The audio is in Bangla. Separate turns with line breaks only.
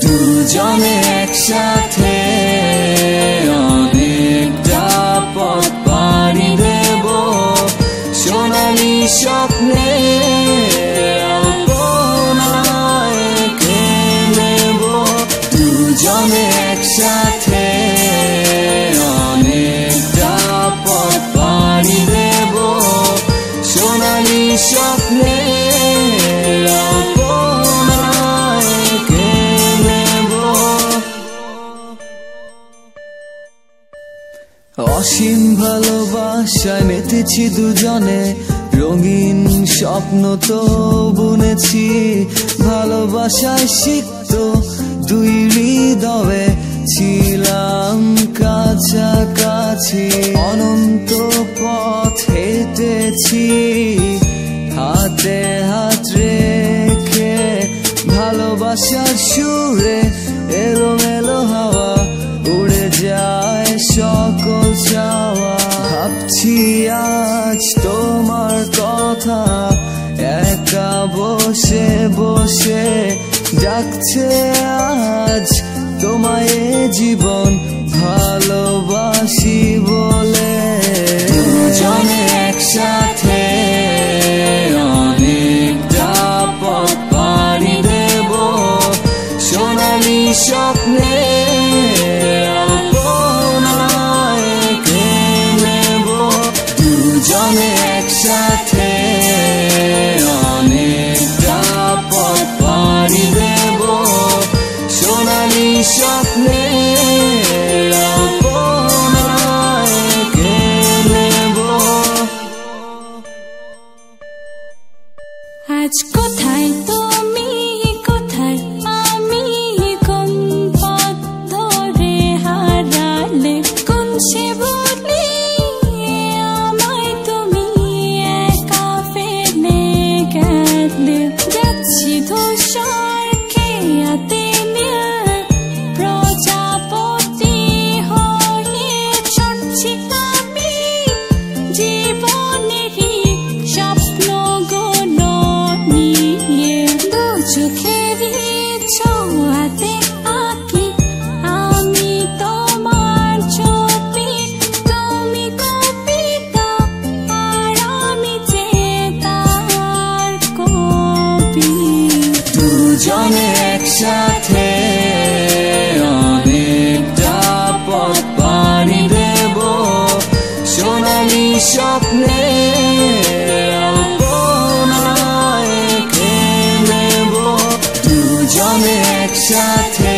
দুজনে একসাথে অনেকটা পথ পাড়ি দেব সোনালি স্বপ্নে আলপনায় নেব দুজনে একসাথে অনেকটা পথ পাড়ি দেব সোনালি স্বপ্নে অসীম ভালোবাসায় মেতেছি দুজনে রঙিন স্বপ্ন তো বুনেছি ভালোবাসায় সিক্ত দুই হৃদয়ে ছিলাম কাছাকাছি অনন্ত পথ হেঁটেছি হাতে হাত রেখে ভালোবাসার সুরে এলোমেলো হাওয়া উড়ে যায় সকল চাওয়া ভাবছি আজ তোমার কথা একা বসে বসে ডাকছে আজ তোমায় জীবন ভালোবাসি বলে দুজনে একসাথে অনেকটা পথ পাড়ি দেব সোনালি স্বপ্নে দুজনে একসাথে অনেকটা পথ পাড়ি দেব সোনালি স্বপ্নে
আজ কোথায় তুমি কোথায় আমি কোন পথ ধরে হারালে কোন সে বলে আমায় তুমি একা ফেলে গেলে যাচ্ছি ধূসর খেয়াতে নীল প্রজাপতি হয়ে ছুটছি আমি জীবনেরই স্বপ্নগুলো নিয়ে দু চোখেরই ছোঁয়াতে আঁকি আমি তোমার ছবি তুমি কবিতা আর আমি যে তার কবি
দুজনে একসাথে অনেকটা পথ পাড়ি দেব সোনালি স্বপ্নে আলপনায় নেব দুজনে একসাথে